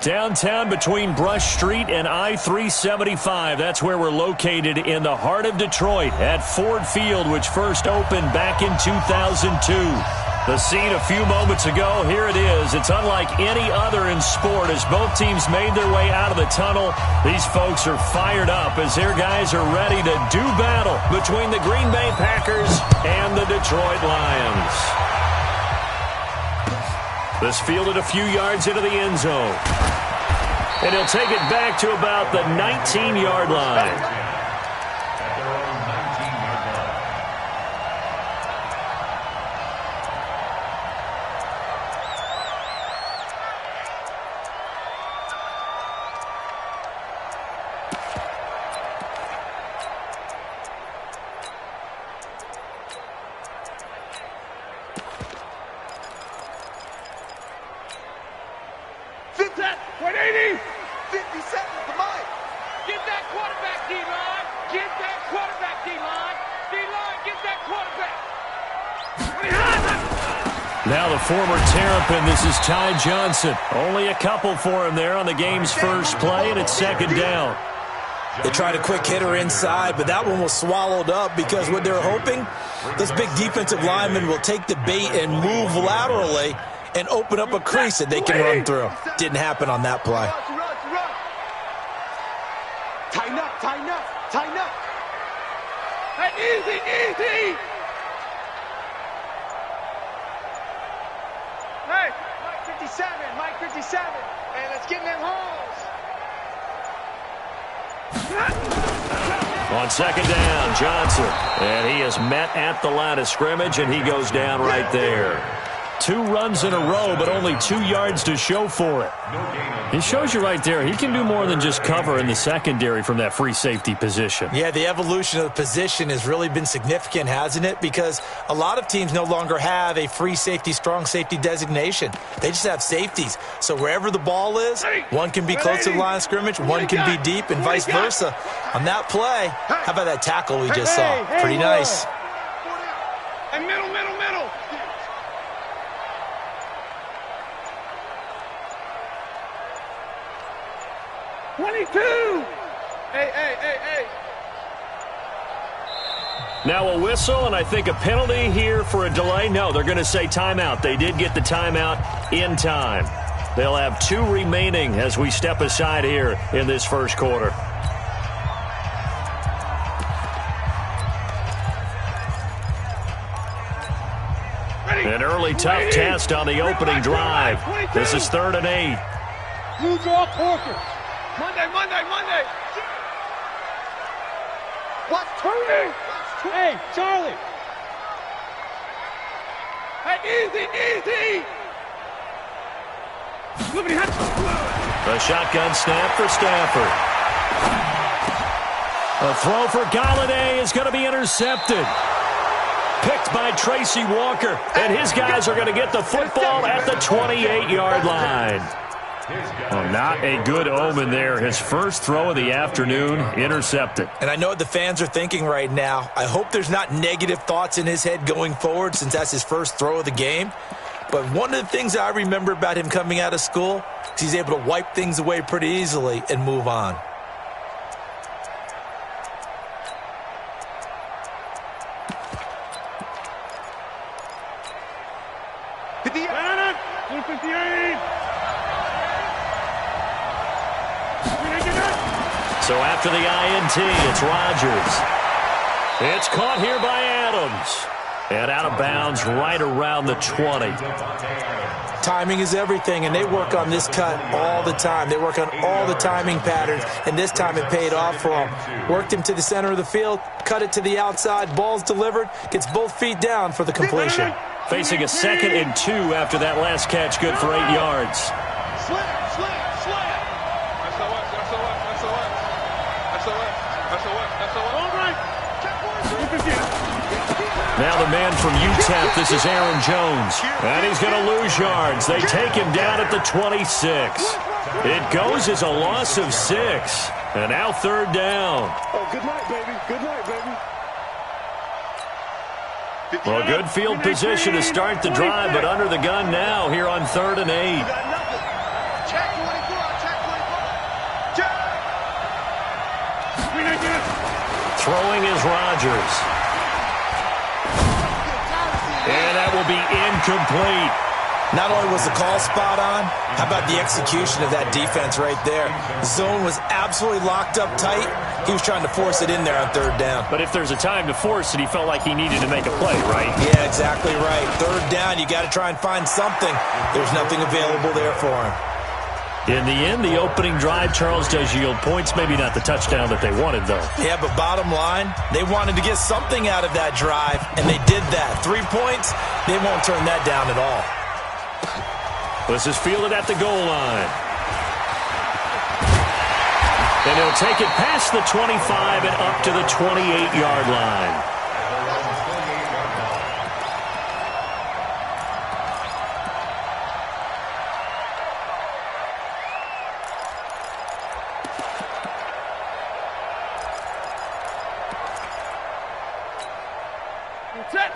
Downtown between Brush Street and I-375. That's where we're located in the heart of Detroit at Ford Field, which first opened back in 2002. The scene a few moments ago, here it is. It's unlike any other in sport as both teams made their way out of the tunnel. These folks are fired up as their guys are ready to do battle between the Green Bay Packers and the Detroit Lions. This fielded a few yards into the end zone. And he'll take it back to about the 19-yard line. Now the former Terrapin, this is Ty Johnson. Only a couple for him there on the game's first play, and it's second down. They tried a quick hitter inside, but that one was swallowed up because what they're hoping, this big defensive lineman will take the bait and move laterally and open up a crease that they can run through. Didn't happen on that play. Tighten up, tighten up, tighten up. Hey, easy, easy. Hey, Mike 57, Mike 57. Hey, let's get in them holes. On second down, Johnson. And he is met at the line of scrimmage, and he goes down right there. 2 runs in a row, but only 2 yards to show for it. He shows you right there, he can do more than just cover in the secondary from that free safety position. Yeah, the evolution of the position has really been significant, hasn't it? Because a lot of teams no longer have a free safety, strong safety designation. They just have safeties. So wherever the ball is, one can be close to the line of scrimmage, one can be deep, and vice versa. On that play, how about that tackle we just saw? Pretty nice. And middle, middle, middle. 22! Hey, hey, hey, hey. Now a whistle, and I think a penalty here for a delay. No, they're going to say timeout. They did get the timeout in time. They'll have 2 remaining as we step aside here in this first quarter. An early tough test on the opening drive. This is 3rd and 8. You draw Porker. Monday, Monday, Monday. What's turning? Hey, Charlie. Hey, easy, easy. The shotgun snap for Stafford. A throw for Galladay is going to be intercepted. Picked by Tracy Walker, and his guys are going to get the football at the 28-yard line. Well, not a good omen there. His first throw of the afternoon intercepted. And I know what the fans are thinking right now. I hope there's not negative thoughts in his head going forward since that's his first throw of the game. But one of the things I remember about him coming out of school is he's able to wipe things away pretty easily and move on. So after the INT, it's Rodgers. It's caught here by Adams. And out of bounds right around the 20. Timing is everything, and they work on this cut all the time. They work on all the timing patterns, and this time it paid off for them. Worked him to the center of the field, cut it to the outside, ball's delivered, gets both feet down for the completion. Facing a 2nd and 2 after that last catch, good for 8 yards. Now the man from UTEP, this is Aaron Jones. And he's going to lose yards. They take him down at the 26. It goes as a loss of 6. And now 3rd down. Oh, good night, baby. Good night, baby. Well, good field position to start the drive, but under the gun now here on 3rd and 8. Throwing is Rodgers. And that will be incomplete. Not only was the call spot on, how about the execution of that defense right there? The zone was absolutely locked up tight. He was trying to force it in there on third down. But if there's a time to force it, he felt like he needed to make a play, right? Yeah, exactly right. Third down, you got to try and find something. There's nothing available there for him. In the end, the opening drive, Charles, does yield points. Maybe not the touchdown that they wanted, though. Yeah, but bottom line, they wanted to get something out of that drive, and they did that. 3 points, they won't turn that down at all. This is fielded at the goal line. And he'll take it past the 25 and up to the 28-yard line.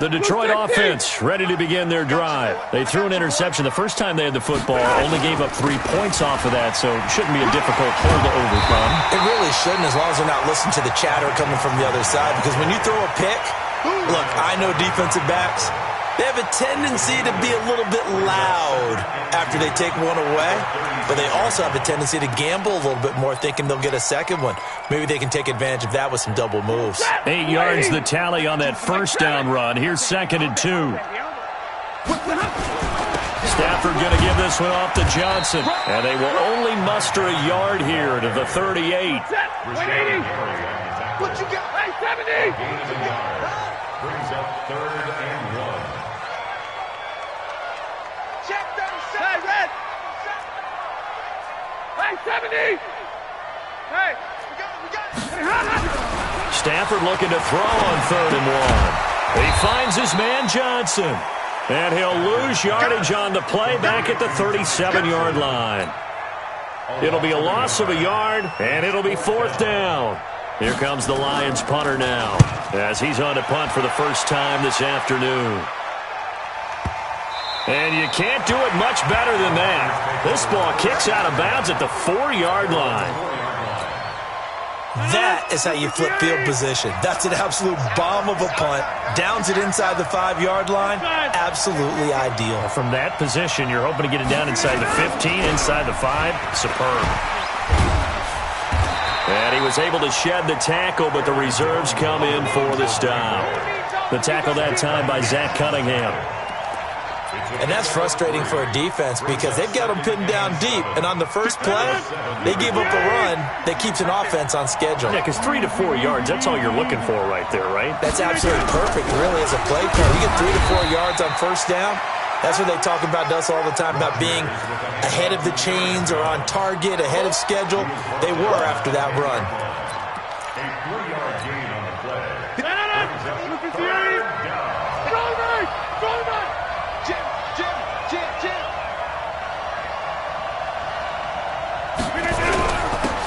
The Detroit offense ready to begin their drive. They threw an interception the first time they had the football, only gave up 3 points off of that, so it shouldn't be a difficult hole to overcome. It really shouldn't, as long as they're not listening to the chatter coming from the other side, because when you throw a pick, look, I know defensive backs, they have a tendency to be a little bit loud after they take one away, but they also have a tendency to gamble a little bit more, thinking they'll get a second one. Maybe they can take advantage of that with some double moves. 8 yards the tally on that first down run. Here's 2nd and 2. Stafford going to give this one off to Johnson, and they will only muster a yard here to the 38. What you got? Hey, 70! Brings up 3rd and 1. Check 37! Hey, red! Hey, 70! Hey, we got it! Stafford looking to throw on 3rd and 1. He finds his man Johnson, and he'll lose yardage on the play back at the 37-yard line. It'll be a loss of a yard, and it'll be 4th down. Here comes the Lions punter now, as he's on to punt for the first time this afternoon. And you can't do it much better than that. This ball kicks out of bounds at the 4-yard line. That is how you flip field position. That's an absolute bomb of a punt. Downs it inside the 5-yard line. Absolutely ideal. From that position, you're hoping to get it down inside the 15, inside the 5. Superb. And he was able to shed the tackle, but the reserves come in for the stop. The tackle that time by Zach Cunningham. And that's frustrating for a defense because they've got them pinned down deep. And on the first play, they give up a run that keeps an offense on schedule. Yeah, because 3 to 4 yards, that's all you're looking for right there, right? That's absolutely perfect, really, as a play call. You get 3 to 4 yards on first down. That's what they talk about us all the time, about being ahead of the chains or on target, ahead of schedule. They were after that run. A 3-yard gain on the play.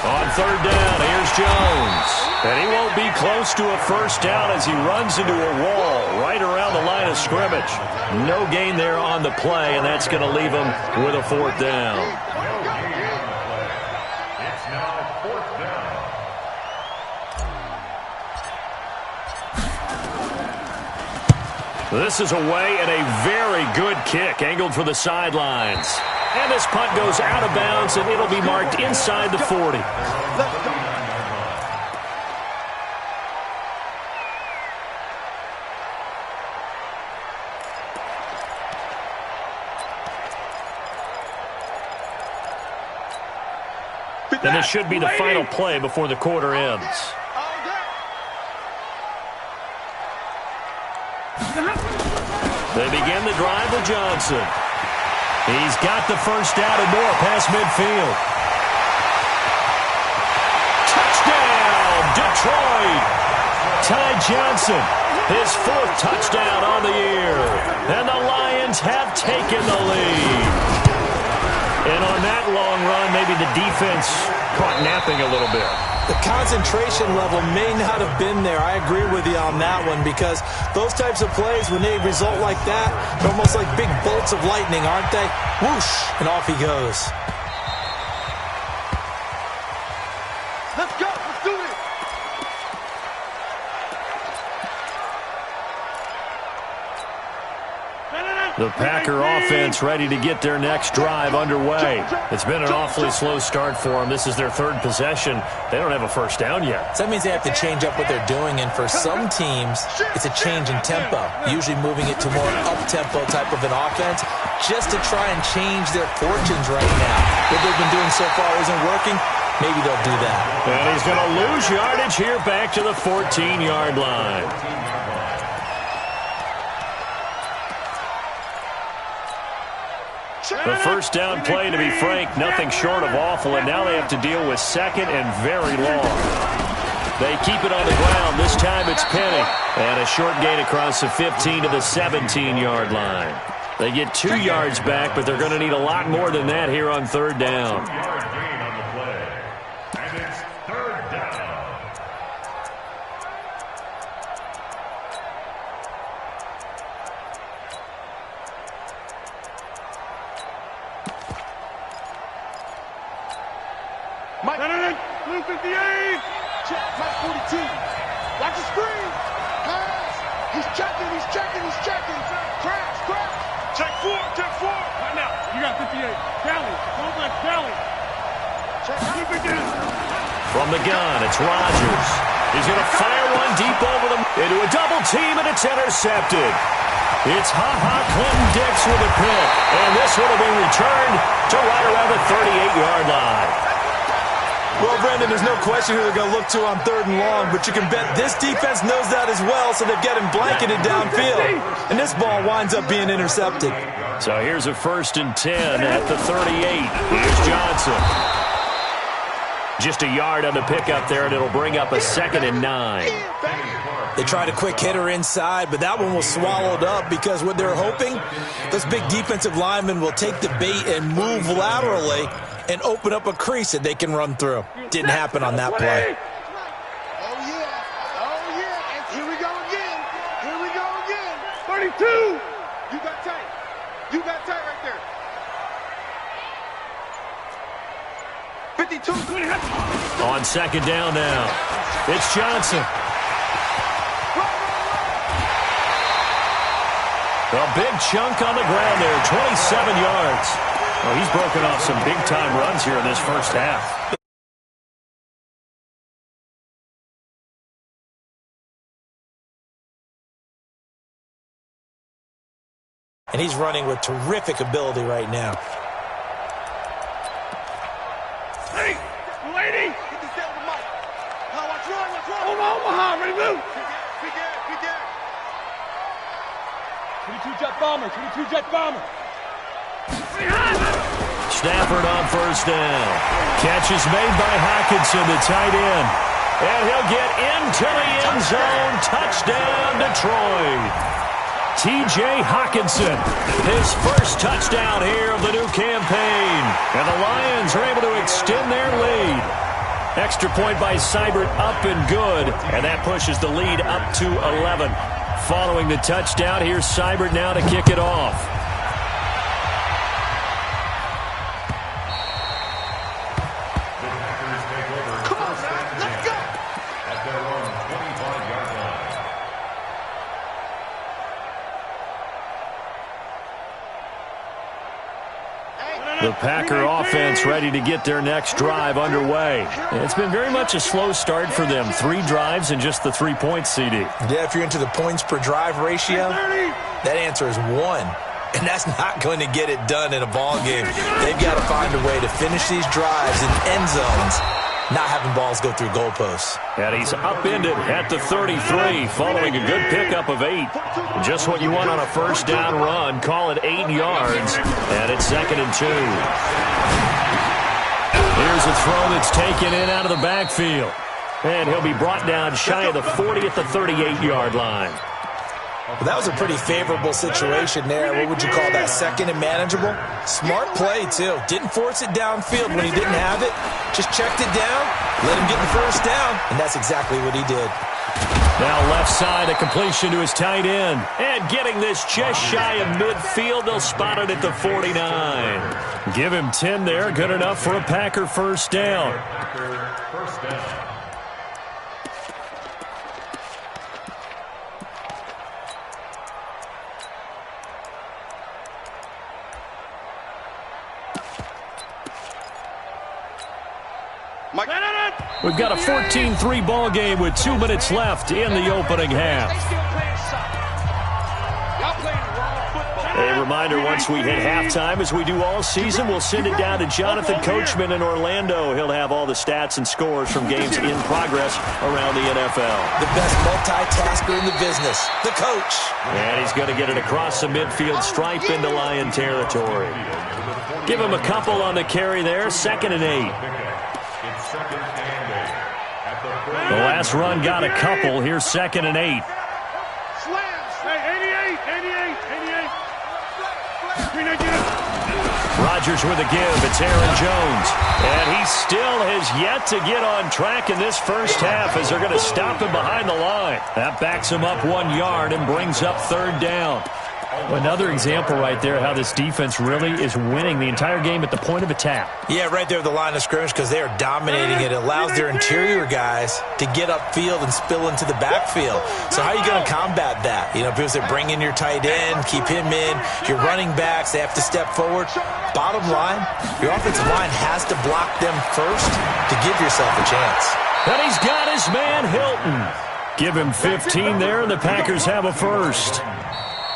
On 3rd down, here's Jones. And he won't be close to a first down as he runs into a wall right around the line of scrimmage. No gain there on the play, and that's going to leave him with a 4th down. It's now 4th down. This is away and a very good kick, angled for the sidelines. And this punt goes out of bounds, and it'll be marked inside the 40. And this should be the final play before the quarter ends. They begin the drive with Johnson. He's got the first down and more past midfield. Touchdown, Detroit! Ty Johnson, his 4th touchdown on the year. And the Lions have taken the lead. And on that long run, maybe the defense caught napping a little bit. The concentration level may not have been there. I agree with you on that one because those types of plays, when they result like that, they're almost like big bolts of lightning, aren't they? Whoosh, and off he goes. Let's go. Let's do this. The Packer offense ready to get their next drive underway. It's been an awfully slow start for them. This is their third possession. They don't have a first down yet. So that means they have to change up what they're doing, and for some teams, it's a change in tempo, usually moving it to more up-tempo type of an offense just to try and change their fortunes right now. What they've been doing so far isn't working. Maybe they'll do that. And he's going to lose yardage here back to the 14-yard line. The first down play, to be frank, nothing short of awful, and now they have to deal with second and very long. They keep it on the ground. This time it's Penny. And a short gain across the 15 to the 17-yard line. They get 2 yards back, but they're going to need a lot more than that here on third down. Mike, blue 58. Check, Mike 42. Watch the screen. Pass. He's checking. Crash. Check 4. Right now. You got 58. Tally. Don't let tally. Check. From the gun, it's Rodgers. He's going to fire one deep over them into a double team, and it's intercepted. It's Clinton Dix with a pick, and this one will be returned to right around the 38-yard line. Well, Brendan, there's no question who they're going to look to on third and long, but you can bet this defense knows that as well, so they've got him blanketed downfield. And this ball winds up being intercepted. So here's a 1st and 10 at the 38. Here's Johnson. Just a yard on the pickup there, and it'll bring up a 2nd and 9. They tried a quick hitter inside, but that one was swallowed up because what they're hoping, those big defensive linemen will take the bait and move laterally and open up a crease that they can run through. Didn't happen on that play. Oh, yeah. And here we go again. 32. You got tight right there. 52. On 2nd down now, it's Johnson. A big chunk on the ground there, 27 yards. Well, he's broken off some big-time runs here in this first half. And he's running with terrific ability right now. Hey, lady! Get this down to Mike. Now watch run. Omaha, ready to move. Big gas. 22 jet bomber. Stafford on 1st down. Catch is made by Hockenson, the tight end. And he'll get into the end zone. Touchdown, Detroit. T.J. Hockenson, his first touchdown here of the new campaign. And the Lions are able to extend their lead. Extra point by Seibert, up and good. And that pushes the lead up to 11. Following the touchdown, here's Seibert now to kick it off. Come on, man. Let's go. At their own 25-yard line. The Packer offense ready to get their next drive underway. It's been very much a slow start for them. 3 drives and just the 3 points, CD. Yeah, if you're into the points per drive ratio, that answer is 1. And that's not going to get it done in a ball game. They've got to find a way to finish these drives in end zones, not having balls go through goalposts. And he's upended at the 33 following a good pickup of 8. Just what you want on a first down run. Call it 8 yards. And it's 2nd and 2. Here's a throw that's taken in out of the backfield. And he'll be brought down shy of the 40 at the 38-yard line. Well, that was a pretty favorable situation there. What would you call that, 2nd and manageable? Smart play, too. Didn't force it downfield when he didn't have it. Just checked it down, let him get the first down, and that's exactly what he did. Now left side, a completion to his tight end. And getting this just shy of midfield, they'll spot it at the 49. Give him 10 there, good enough for a Packer first down. First down. We've got a 14-3 ball game with 2 minutes left in the opening half. A reminder, once we hit halftime, as we do all season, we'll send it down to Jonathan Coachman in Orlando. He'll have all the stats and scores from games in progress around the NFL. The best multitasker in the business, the coach. And he's going to get it across the midfield stripe into Lion territory. Give him a couple on the carry there, 2nd and 8. The last run got a couple. Here's 2nd and 8. Rodgers with a give. It's Aaron Jones. And he still has yet to get on track in this first half as they're going to stop him behind the line. That backs him up 1 yard and brings up 3rd down. Another example right there how this defense really is winning the entire game at the point of attack. Yeah, right there at the line of scrimmage because they are dominating it. It allows their interior guys to get upfield and spill into the backfield. So how are you going to combat that? You know, people say bring in your tight end, keep him in. Your running backs, they have to step forward. Bottom line, your offensive line has to block them first to give yourself a chance. And he's got his man Hilton. Give him 15 there, and the Packers have a first.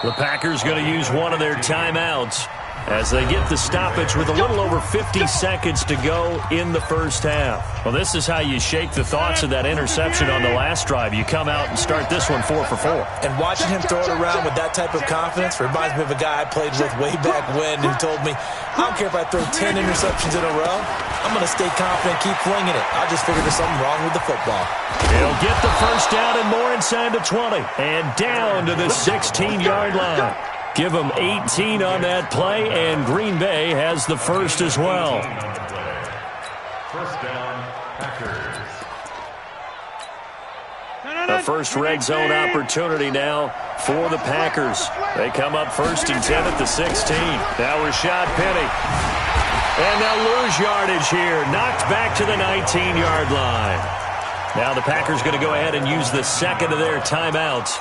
The Packers going to use one of their timeouts as they get the stoppage with a little over 50 seconds to go in the first half. Well, this is how you shake the thoughts of that interception on the last drive. You come out and start this one 4 for 4. And watching him throw it around with that type of confidence reminds me of a guy I played with way back when who told me, I don't care if I throw 10 interceptions in a row, I'm going to stay confident, keep flinging it. I just figured there's something wrong with the football. He'll get the first down and more inside the 20. And down to the 16-yard line. Give them 18 on that play, and Green Bay has the first as well. First down, Packers. The first red zone opportunity now for the Packers. They come up 1st and 10 at the 16. Now Rashad Penny. And they'll lose yardage here. Knocked back to the 19-yard line. Now the Packers going to go ahead and use the second of their timeouts,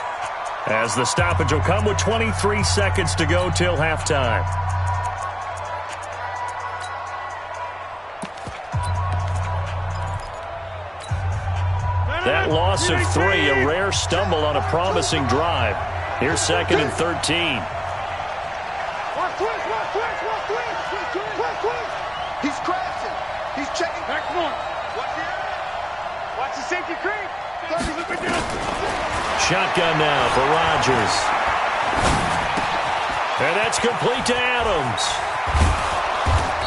as the stoppage will come with 23 seconds to go till halftime. That loss of 3, a rare stumble on a promising drive. Here's 2nd and 13. He's crashing. He's checking. Back one. Watch the safety creep. Shotgun now for Rodgers. And that's complete to Adams.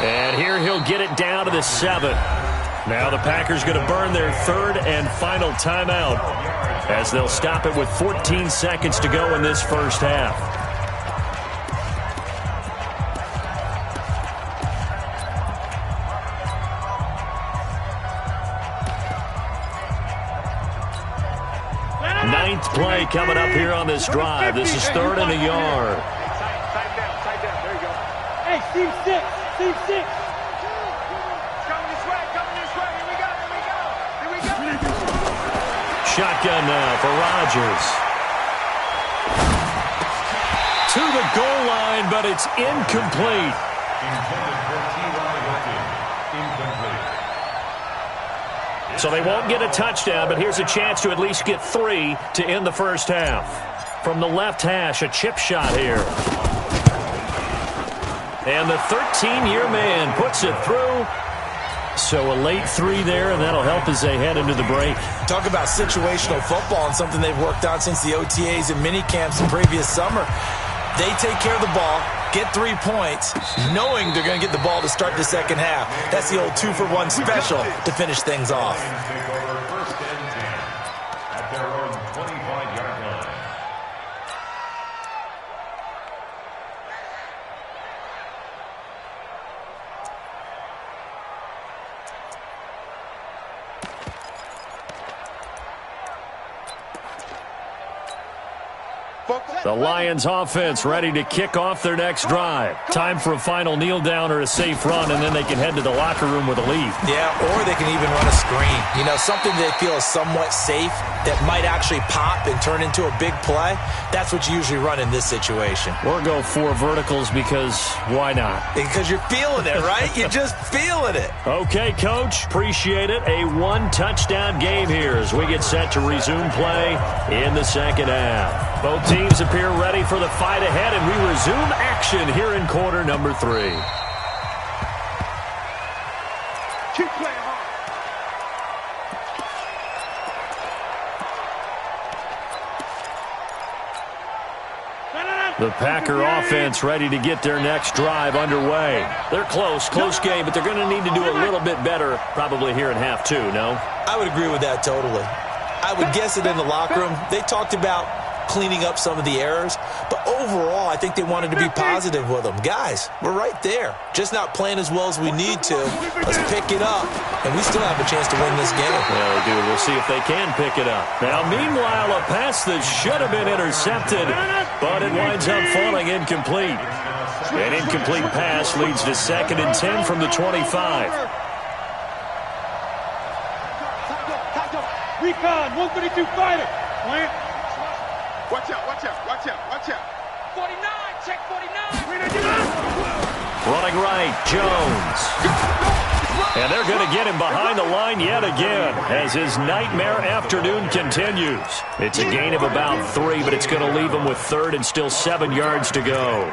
And here he'll get it down to the 7. Now the Packers going to burn their 3rd and final timeout as they'll stop it with 14 seconds to go in this first half. Ninth play coming up here on this drive. This is 3rd and a yard. Tight down. There you go. Hey, Steve 6. Coming this way. Here we go. Shotgun now for Rodgers. To the goal line, but it's incomplete. Intended for T.Y. Hilton. Incomplete. So they won't get a touchdown, but here's a chance to at least get 3 to end the first half. From the left hash, a chip shot here. And the 13-year man puts it through. So a late 3 there, and that'll help as they head into the break. Talk about situational football and something they've worked on since the OTAs and mini camps the previous summer. They take care of the ball, get 3 points, knowing they're going to get the ball to start the second half. That's the old 2-for-1 special to finish things off. Take over 1st and 10 at their own 25-yard line. Focus. The Lions offense ready to kick off their next drive. Time for a final kneel down or a safe run, and then they can head to the locker room with a lead. Yeah, or they can even run a screen. You know, something they feel is somewhat safe that might actually pop and turn into a big play. That's what you usually run in this situation. Or go 4 verticals because why not? Because you're feeling it, right? You're just feeling it. Okay, Coach. Appreciate it. A 1-touchdown game here as we get set to resume play in the second half. Both teams appear ready for the fight ahead, and we resume action here in quarter number 3. Keep playing hard. The Packer offense ready to get their next drive underway. They're close game, but they're going to need to do a little bit better probably here in half 2, no? I would agree with that totally. I would guess it in the locker room. They talked about cleaning up some of the errors, but overall, I think they wanted to be positive with them. Guys, we're right there. Just not playing as well as we need to. Let's pick it up, and we still have a chance to win this game. Yeah, they do. We'll see if they can pick it up. Now, meanwhile, a pass that should have been intercepted, but it winds up falling incomplete. An incomplete pass leads to 2nd and 10 from the 25. Recon, 132 fighter. Plant. Watch out, watch out, watch out, watch out. 49, check 49. Running right, Jones. And they're going to get him behind the line yet again as his nightmare afternoon continues. It's a gain of about 3, but it's going to leave him with 3rd and still 7 yards to go.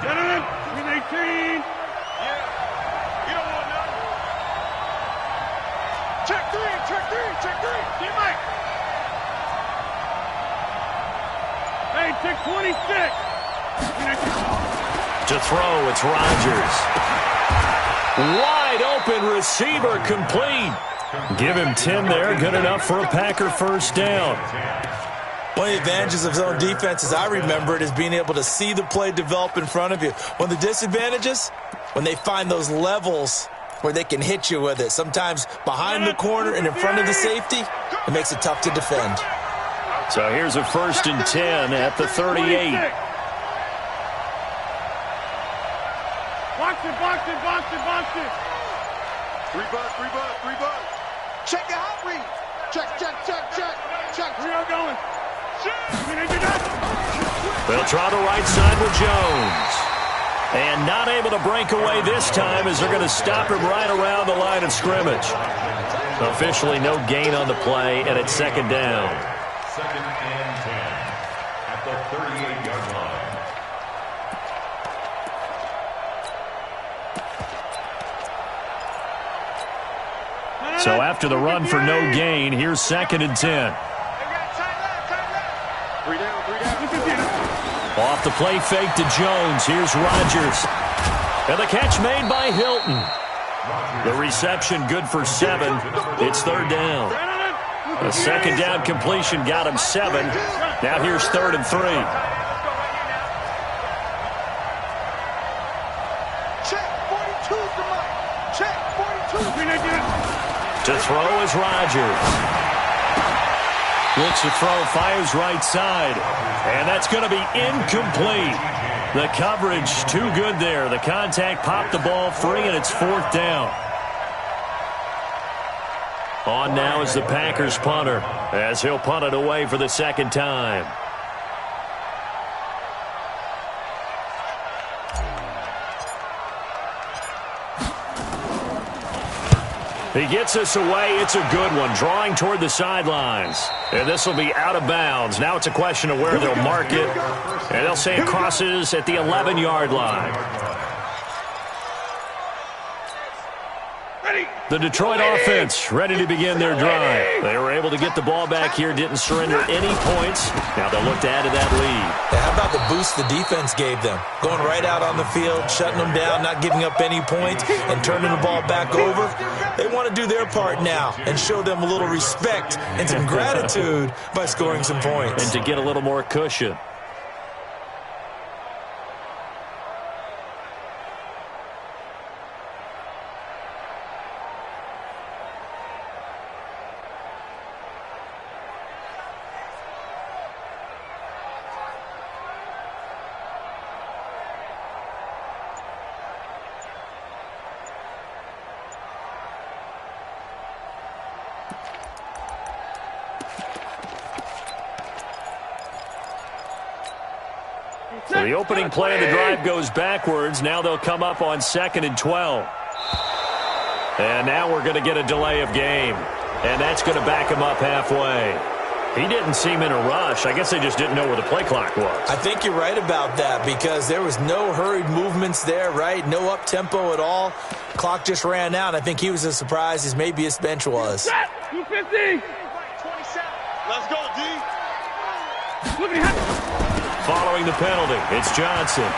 Gentlemen, 18. You don't want none. Check 3, check 3, check 3. Get Mike. Hey, check 26. To throw, it's Rodgers. Wide open receiver complete. Give him 10 there. Good enough for a Packer first down. One of the advantages of zone defense, as I remember it, is being able to see the play develop in front of you. One of the disadvantages, when they find those levels where they can hit you with it, sometimes behind the corner and in front of the safety, it makes it tough to defend. So here's a 1st and 10 at the 38. Box it, box it, box it, box it. 3 bucks, 3 bucks, 3 bucks. Check the hot read. Check, check, check, check, check. We are going. They'll try the right side with Jones. And not able to break away this time as they're going to stop him right around the line of scrimmage. Officially no gain on the play, and it's 2nd down. 2nd and 10 at the 38-yard line. So after the run for no gain, here's 2nd and 10. Off the play fake to Jones. Here's Rodgers. And the catch made by Hilton. The reception good for 7. It's 3rd down. A 2nd down completion got him 7. Now here's 3rd and 3. Check 42 to Mike. Check 42. To throw is Rodgers. Looks to throw, fires right side. And that's going to be incomplete. The coverage too good there. The contact popped the ball free, and it's 4th down. On now is the Packers punter as he'll punt it away for the 2nd time. He gets us away. It's a good one. Drawing toward the sidelines. And this will be out of bounds. Now it's a question of where they'll mark it. And they'll say it crosses at the 11-yard line. The Detroit offense ready to begin their drive. They were able to get the ball back here, didn't surrender any points. Now they'll look to add to that lead. Yeah, how about the boost the defense gave them? Going right out on the field, shutting them down, not giving up any points, and turning the ball back over. They want to do their part now and show them a little respect and some gratitude by scoring some points. And to get a little more cushion. So the opening play of the drive goes backwards. Now they'll come up on 2nd and 12. And now we're going to get a delay of game. And that's going to back him up halfway. He didn't seem in a rush. I guess they just didn't know where the play clock was. I think you're right about that because there was no hurried movements there, right? No up-tempo at all. Clock just ran out. I think he was as surprised as maybe his bench was. 250. 27. Let's go, D. Following the penalty, it's Johnson.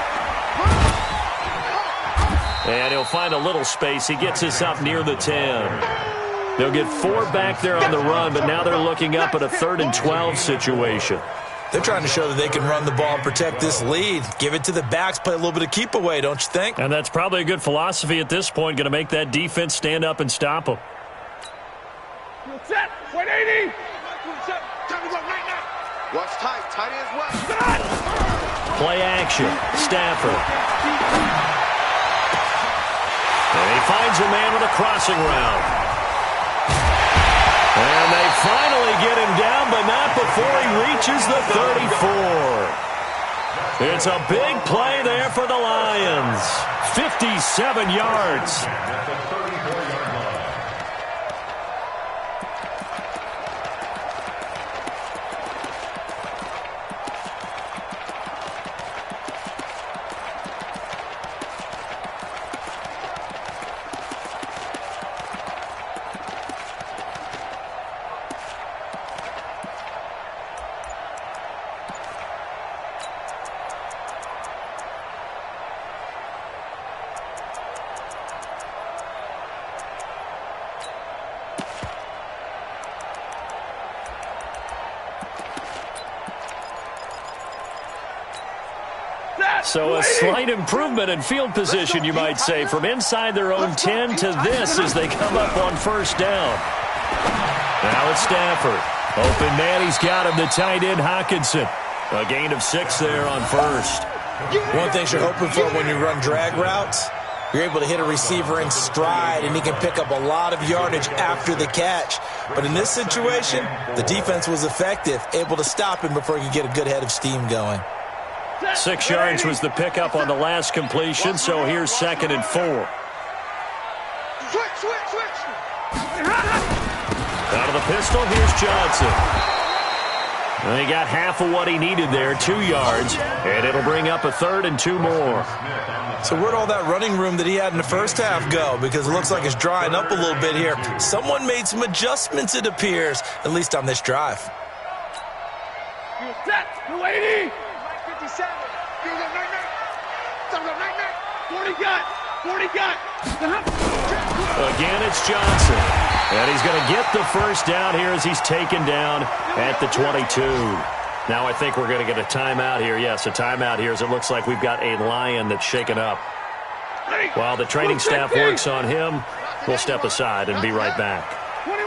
And he'll find a little space. He gets us up near the 10. They'll get 4 back there on the run, but now they're looking up at a 3rd and 12 situation. They're trying to show that they can run the ball and protect this lead. Give it to the backs, play a little bit of keep away, don't you think? And that's probably a good philosophy at this point, going to make that defense stand up and stop them. Set. 180. Time to go. Night. Watch tight. Tight ends well. Play action. Stafford. And he finds a man with a crossing route. And they finally get him down, but not before he reaches the 34. It's a big play there for the Lions. 57 yards. So a slight improvement in field position, you might say, from inside their own 10 to this as they come up on 1st down. Now it's Stafford. Open man, he's got him, the tight end Hockenson. A gain of 6 there on 1st. One thing you're hoping for when you run drag routes, you're able to hit a receiver in stride, and he can pick up a lot of yardage after the catch. But in this situation, the defense was effective, able to stop him before he could get a good head of steam going. 6 yards was the pickup on the last completion, so here's 2nd and 4. Switch. Out of the pistol, here's Johnson. And he got half of what he needed there, 2 yards, and it'll bring up a 3rd and 2 more. So where'd all that running room that he had in the first half go? Because it looks like it's drying up a little bit here. Someone made some adjustments, it appears, at least on this drive. You set. 280. 57. You go. Night. 40 got. Again, it's Johnson. And he's going to get the 1st down here as he's taken down at the 22. Now I think we're going to get a timeout here. Yes, a timeout here as it looks like we've got a Lion that's shaken up. While the training staff works on him, we'll step aside and be right back. 21.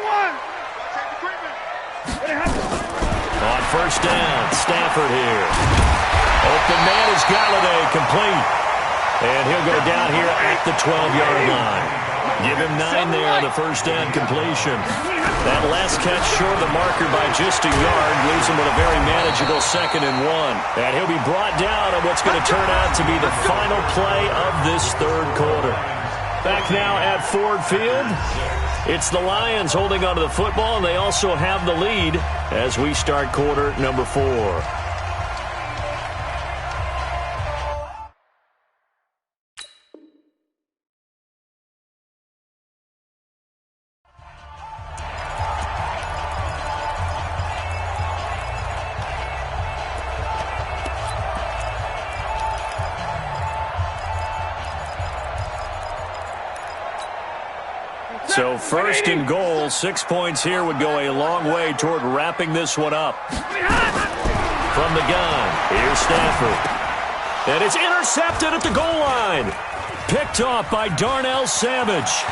On 1st down, Stafford here. Open man is Galladay, complete. And he'll go down here at the 12-yard line. Give him 9 there on the 1st down completion. That last catch short of the marker by just a yard leaves him with a very manageable 2nd and 1. And he'll be brought down on what's going to turn out to be the final play of this 3rd quarter. Back now at Ford Field. It's the Lions holding onto the football, and they also have the lead as we start quarter number 4. So 1st and goal, 6 points here would go a long way toward wrapping this one up. From the gun, here's Stafford. And it's intercepted at the goal line. Picked off by Darnell Savage.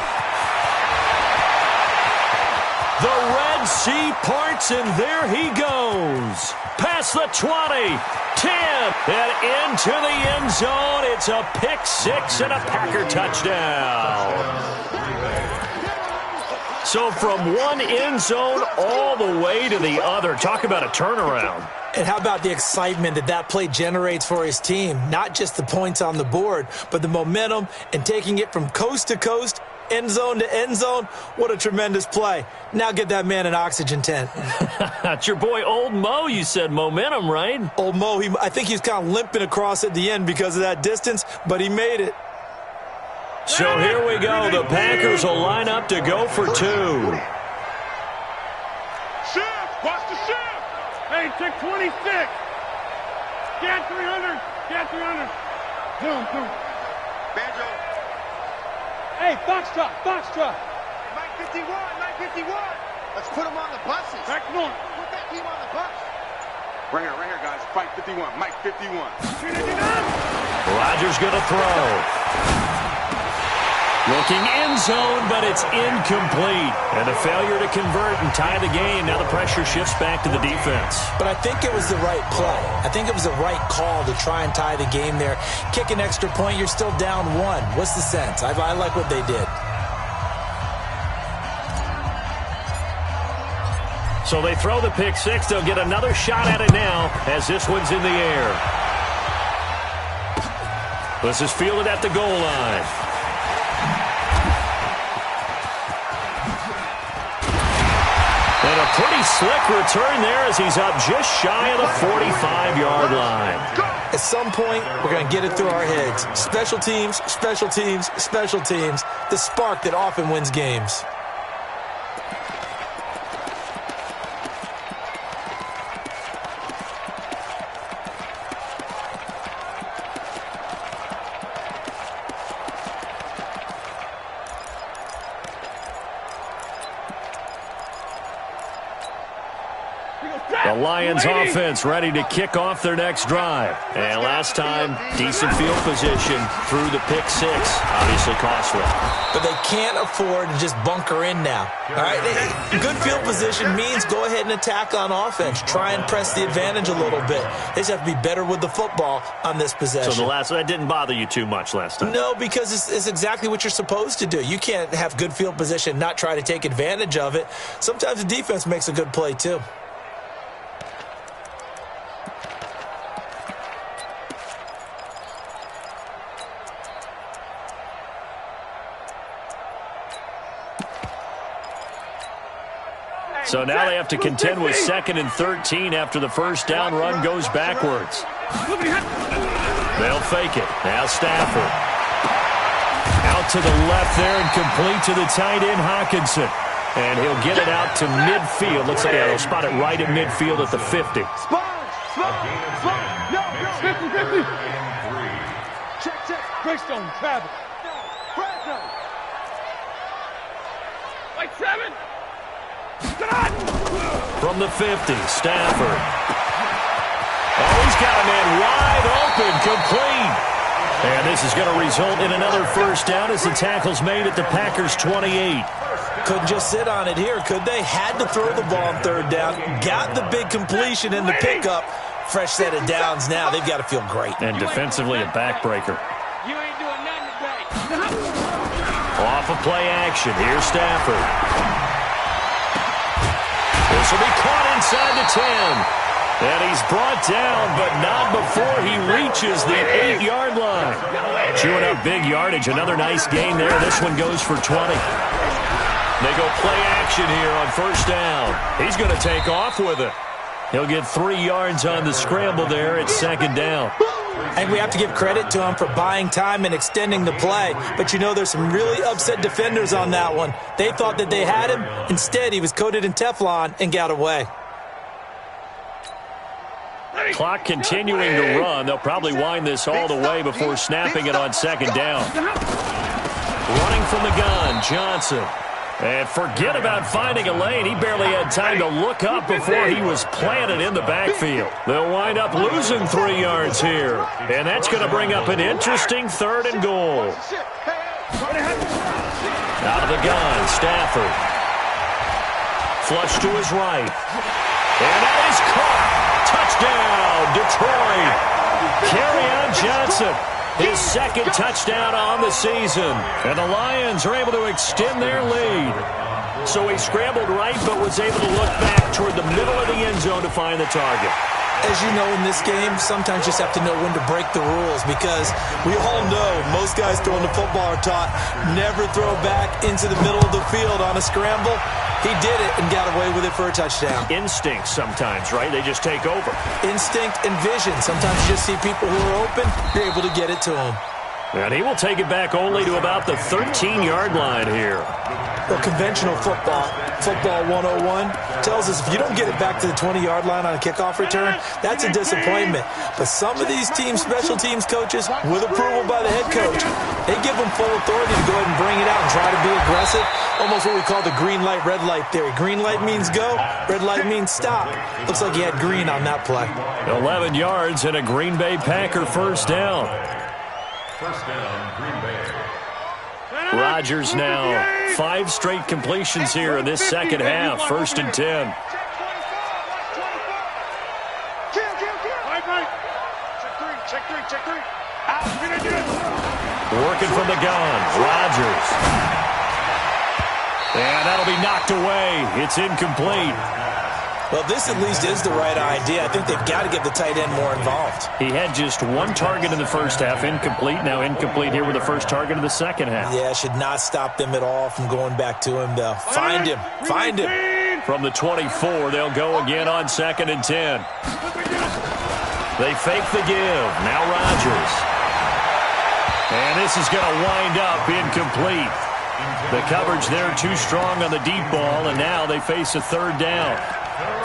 The Red Sea parts, and there he goes. Past the 20, 10, and into the end zone. It's a pick 6 and a Packer touchdown. So from one end zone all the way to the other. Talk about a turnaround. And how about the excitement that play generates for his team? Not just the points on the board, but the momentum and taking it from coast to coast, end zone to end zone. What a tremendous play. Now get that man an oxygen tent. That's your boy Old Mo. You said momentum, right? Old Mo, I think he's kind of limping across at the end because of that distance, but he made it. So here we go. The Packers will line up to go for 2. Shift! Watch the shift! Hey, check 26. Get 300. Get 300. Zoom. Banjo. Hey, Foxtrot. Mike 51. Let's put him on the buses. Back north. Put that team on the bus. Right here, guys. Fight 51. Mike 51. Rodgers going to throw. Looking end zone, but it's incomplete. And a failure to convert and tie the game. Now the pressure shifts back to the defense. But I think it was the right play. I think it was the right call to try and tie the game there. Kick an extra point, you're still down 1. What's the sense? I like what they did. So they throw the pick 6. They'll get another shot at it now as this one's in the air. This is fielded at the goal line. And a pretty slick return there as he's up just shy of the 45-yard line. At some point, we're going to get it through our heads. Special teams. The spark that often wins games. The Lions offense ready to kick off their next drive. And last time, decent field position through the pick 6. Obviously costly. But they can't afford to just bunker in now. All right, good field position means go ahead and attack on offense. Try and press the advantage a little bit. They just have to be better with the football on this possession. So that didn't bother you too much last time? No, because it's exactly what you're supposed to do. You can't have good field position and not try to take advantage of it. Sometimes the defense makes a good play too. So now they have to contend with 2nd and 13 after the first down run goes backwards. They'll fake it. Now Stafford. Out to the left there and complete to the tight end Hawkinson. And he'll get it out to midfield. Looks like they'll spot it right at midfield at the 50. Spot. No. 50. Check. Greystone, Travis. Like 7. From the 50, Stafford. Oh, he's got a man wide open, complete. And this is going to result in another first down as the tackle's made at the Packers' 28. Couldn't just sit on it here, could they? Had to throw the ball on 3rd down. Got the big completion in the pickup. Fresh set of downs now. They've got to feel great. And defensively, a backbreaker. You ain't doing nothing today. Off of play action. Here's Stafford. This will be caught inside the 10. And he's brought down, but not before he reaches the 8-yard line. Chewing up big yardage. Another nice gain there. This one goes for 20. They go play action here on first down. He's going to take off with it. He'll get 3 yards on the scramble there at 2nd down. And we have to give credit to him for buying time and extending the play. But you know, there's some really upset defenders on that one. They thought that they had him. Instead, he was coated in Teflon and got away. Clock continuing to run. They'll probably wind this all the way before snapping it on 2nd down. Running from the gun, Johnson. And forget about finding a lane. He barely had time to look up before he was planted in the backfield. They'll wind up losing 3 yards here. And that's going to bring up an interesting 3rd and goal. Out of the gun, Stafford. Flush to his right. And that is caught. Touchdown, Detroit. Kerryon Johnson, his 2nd touchdown on the season. And the Lions are able to extend their lead. So he scrambled right, but was able to look back toward the middle of the end zone to find the target. As you know, in this game, sometimes you just have to know when to break the rules, because we all know most guys throwing the football are taught never throw back into the middle of the field on a scramble. He did it and got away with it for a touchdown. Instinct sometimes, right? They just take over. Instinct and vision. Sometimes you just see people who are open, you're able to get it to them. And he will take it back only to about the 13-yard line here. Well, conventional football 101, tells us if you don't get it back to the 20-yard line on a kickoff return, that's a disappointment. But some of these teams, special teams coaches, with approval by the head coach, they give them full authority to go ahead and bring it out and try to be aggressive. Almost what we call the green light, red light theory. Green light means go, red light means stop. Looks like he had green on that play. 11 yards and a Green Bay Packer first down. First down, Green Bay. Rodgers now 5 straight completions here in this second half. 1st and 10. Working from the gun, Rodgers. And that'll be knocked away. It's incomplete. Well, this at least is the right idea. I think they've got to get the tight end more involved. He had just 1 target in the first half, incomplete. Now incomplete here with the first target of the second half. Yeah, should not stop them at all from going back to him, though. Find him. Find him. From the 24, they'll go again on 2nd and 10. They fake the give. Now Rodgers. And this is going to wind up incomplete. The coverage there too strong on the deep ball, and now they face a 3rd down.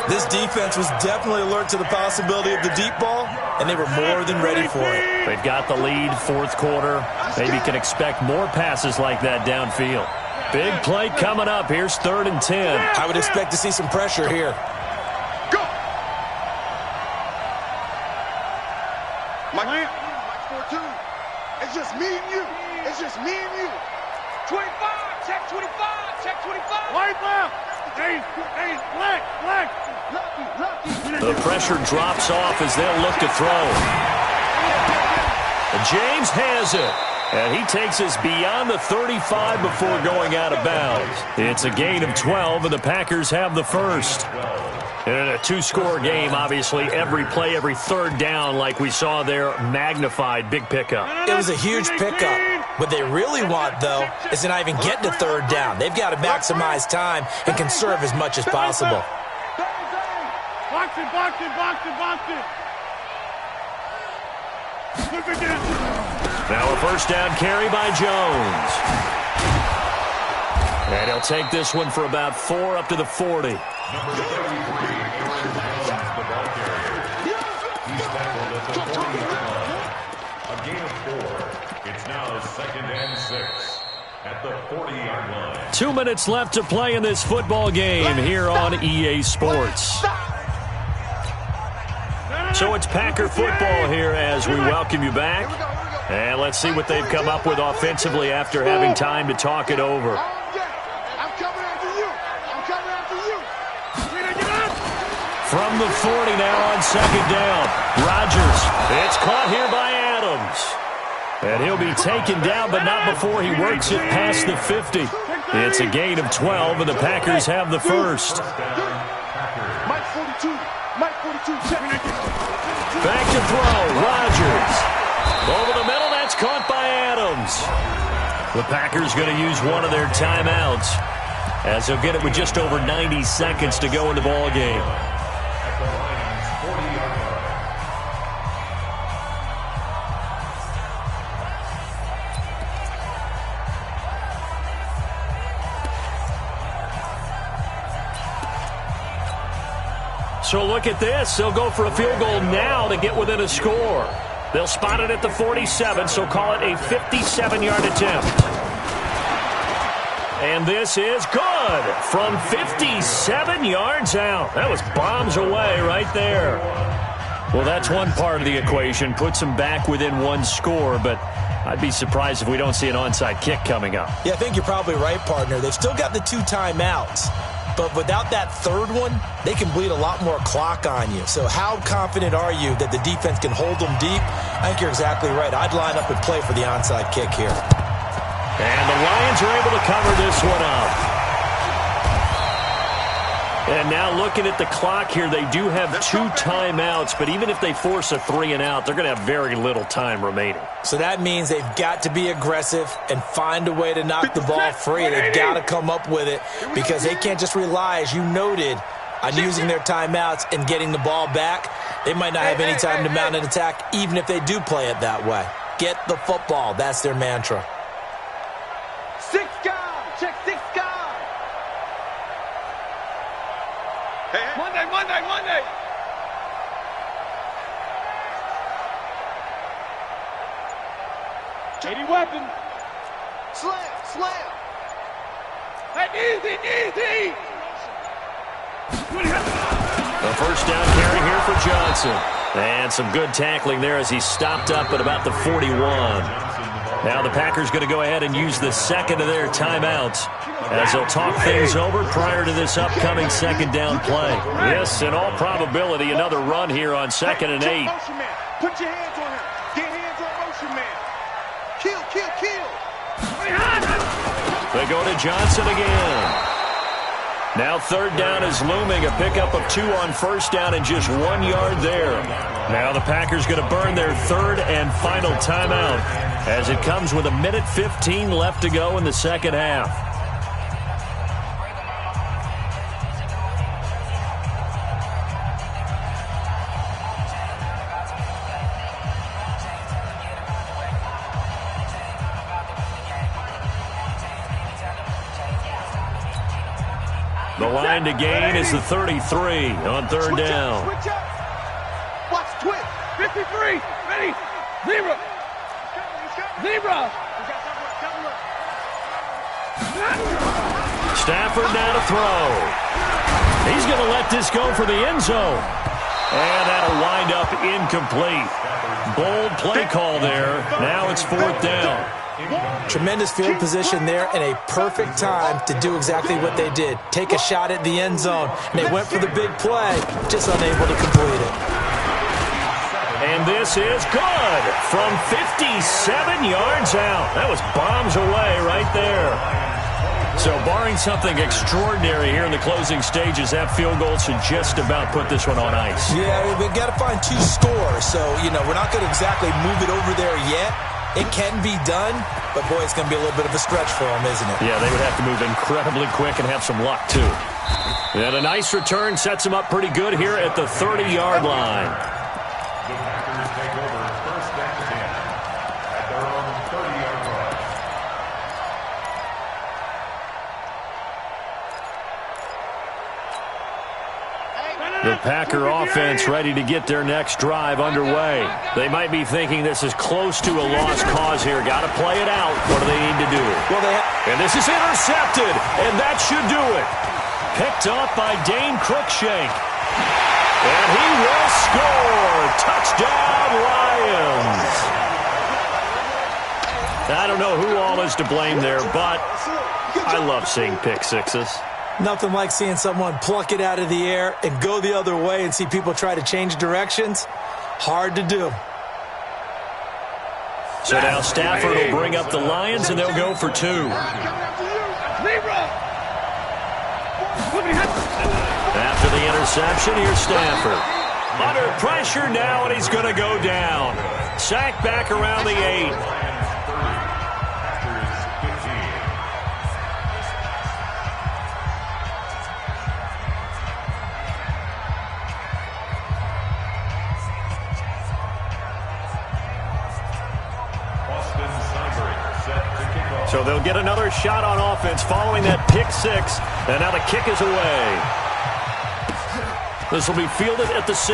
This defense was definitely alert to the possibility of the deep ball, and they were more than ready for it. They've got the lead, 4th quarter. Maybe can expect more passes like that downfield. Big play coming up. Here's 3rd and 10. I would expect to see some pressure here. Go! Mike 4-2. It's just me and you. It's just me and you. 25. Check 25. Check 25. Right left. Hey, black. The pressure drops off as they'll look to throw. And James has it. And he takes us beyond the 35 before going out of bounds. It's a gain of 12, and the Packers have the first. And in a 2-score game, obviously, every play, every 3rd down, like we saw there, magnified, big pickup. It was a huge pickup. What they really want, though, is to not even get to 3rd down. They've got to maximize time and conserve as much as possible. Box it. Now a first down carry by Jones. And he'll take this one for about 4 up to the 40. Number 33, Aaron Jones, the ball carrier. He's tackled at the 40-yard line. A gain of 4. It's now 2nd and 6 at the 40-yard line. 2 minutes left to play in this football game here on EA Sports. So it's Packer football here as we welcome you back. And let's see what they've come up with offensively after having time to talk it over. I'm coming after you. From the 40 now on 2nd down. Rodgers. It's caught here by Adams. And he'll be taken down, but not before he works it past the 50. It's a gain of 12, and the Packers have the first. Mike 42. Back to throw. Rodgers. Over the middle, that's caught by Adams. The Packers going to use one of their timeouts, as they'll get it with just over 90 seconds to go in the ball game. At the Lions' 40-yard line. So look at this. They'll go for a field goal now to get within a score. They'll spot it at the 47, so call it a 57-yard attempt. And this is good from 57 yards out. That was bombs away right there. Well, that's one part of the equation. Puts them back within 1 score, but I'd be surprised if we don't see an onside kick coming up. Yeah, I think you're probably right, partner. They've still got the 2 timeouts. But without that 3rd one, they can bleed a lot more clock on you. So how confident are you that the defense can hold them deep? I think you're exactly right. I'd line up and play for the onside kick here. And the Lions are able to cover this one up. And now looking at the clock here, they do have 2 timeouts, but even if they force a 3-and-out, they're going to have very little time remaining. So that means they've got to be aggressive and find a way to knock the ball free. They've got to come up with it because they can't just rely, as you noted, on using their timeouts and getting the ball back. They might not have any time to mount an attack, even if they do play it that way. Get the football. That's their mantra. 6 guard. Check 6 guard. Hey, Monday. Any weapon. Slam. Hey, easy. The first down carry here for Johnson. And some good tackling there as he stopped up at about the 41. Now the Packers going to go ahead and use the second of their timeouts as they'll talk things over prior to this upcoming second down play. Yes, in all probability, another run here on 2nd and 8. Motion man. Put your hands on him. Get hands on motion man. Kill. They go to Johnson again. Now 3rd down is looming, a pickup of 2 on 1st down and just 1 yard there. Now the Packers going to burn their 3rd and final timeout as it comes with 1:15 left to go in the second half. The line to gain is the 33 on 3rd down. Switch up. Watch twist. 53. Ready. Zebra. Stafford now to throw. He's going to let this go for the end zone. And that'll wind up incomplete. Bold play call there. Now it's 4th down. Tremendous field position there and a perfect time to do exactly what they did. Take a shot at the end zone. And they went for the big play, just unable to complete it. And this is good from 57 yards out. That was bombs away right there. So barring something extraordinary here in the closing stages, that field goal should just about put this one on ice. Yeah, we've got to find 2 scores. So, we're not going to exactly move it over there yet. It can be done, but, boy, it's going to be a little bit of a stretch for them, isn't it? Yeah, they would have to move incredibly quick and have some luck, too. And a nice return sets them up pretty good here at the 30-yard line. The Packers take over 1st and 10 at their own 30-yard line. The Packer offense ready to get their next drive underway. They might be thinking this is close to a lost cause here. Got to play it out. What do they need to do? And this is intercepted, and that should do it. Picked off by Dane Cruikshank. And he will score. Touchdown, Lions. I don't know who all is to blame there, but I love seeing pick sixes. Nothing like seeing someone pluck it out of the air and go the other way and see people try to change directions. Hard to do. So now Stafford will bring up the Lions, and they'll go for 2. After the interception, here's Stafford. Under pressure now, and he's going to go down. Sacked back around the 8. So they'll get another shot on offense following that pick 6. And now the kick is away. This will be fielded at the 6.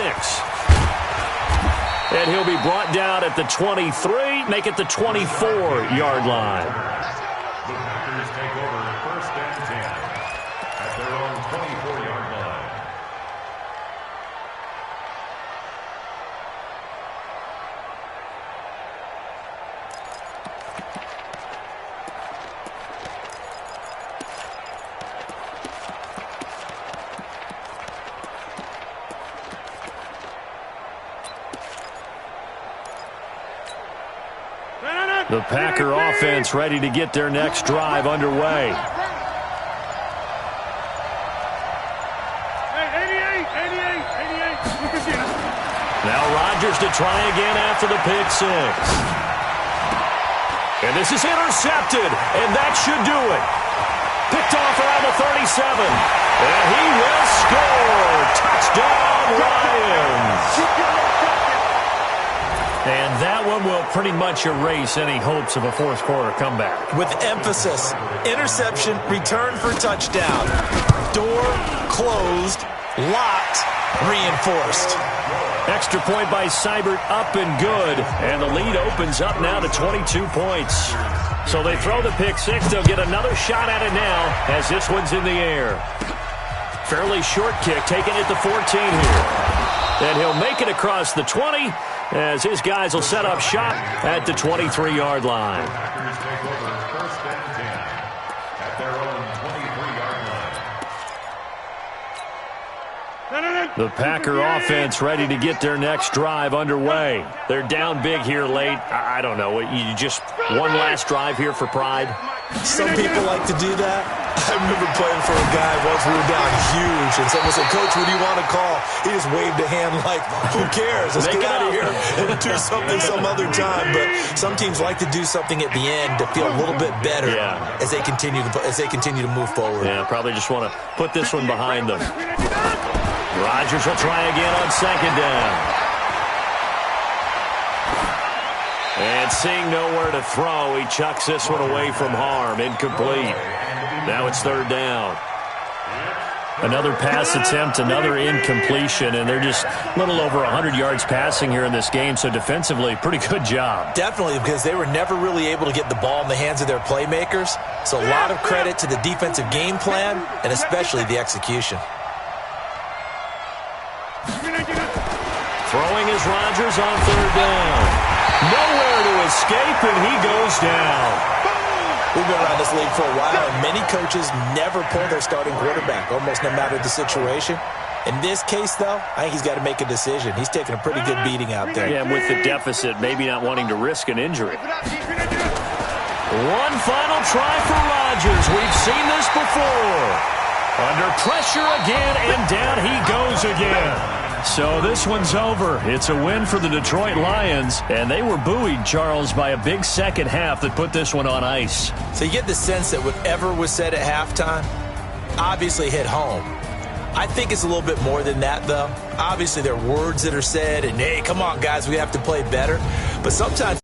And he'll be brought down at the 23, make it the 24-yard line. The Packers take over 1st and 10 at their own 24-yard line. The Packer offense ready to get their next drive underway. Now Rodgers to try again after the pick six. And this is intercepted, and that should do it. Picked off around the 37. And he will score. Touchdown, Lions. And that one will pretty much erase any hopes of a fourth quarter comeback. With emphasis, interception, return for touchdown. Door closed, locked, reinforced. Extra point by Seibert, up and good. And the lead opens up now to 22 points. So they throw the pick six. They'll get another shot at it now as this one's in the air. Fairly short kick, taking it to 14 here. And he'll make it across the 20 as his guys will set up shop at the 23-yard line. Packers take over first and 10 at their own 23-yard line. The Packer offense ready to get their next drive underway. They're down big here late. I don't know. You just one last drive here for pride? Some people like to do that. I remember playing for a guy once we were down huge, and someone said, "Coach, what do you want to call?" He just waved a hand like, "Who cares? Let's get out of here and do something some other time." But some teams like to do something at the end to feel a little bit better as they continue to move forward. Yeah, probably just want to put this one behind them. Rodgers will try again on second down. And seeing nowhere to throw, he chucks this one away from harm. Incomplete. Now it's third down. Another pass attempt, another incompletion, and they're just a little over 100 yards passing here in this game, so defensively, pretty good job. Definitely, because they were never really able to get the ball in the hands of their playmakers, so a lot of credit to the defensive game plan and especially the execution. Throwing is Rodgers on third down. Nowhere to escape, and he goes down. We've been around this league for a while, and many coaches never pull their starting quarterback, almost no matter the situation. In this case, though, I think he's got to make a decision. He's taking a pretty good beating out there. Yeah, and with the deficit, maybe not wanting to risk an injury. One final try for Rodgers. We've seen this before. Under pressure again, and down he goes again. So this one's over. It's a win for the Detroit Lions, and they were buoyed, Charles, by a big second half that put this one on ice. So you get the sense that whatever was said at halftime obviously hit home. I think it's a little bit more than that, though. Obviously, there are words that are said, and, hey, come on, guys, we have to play better. But sometimes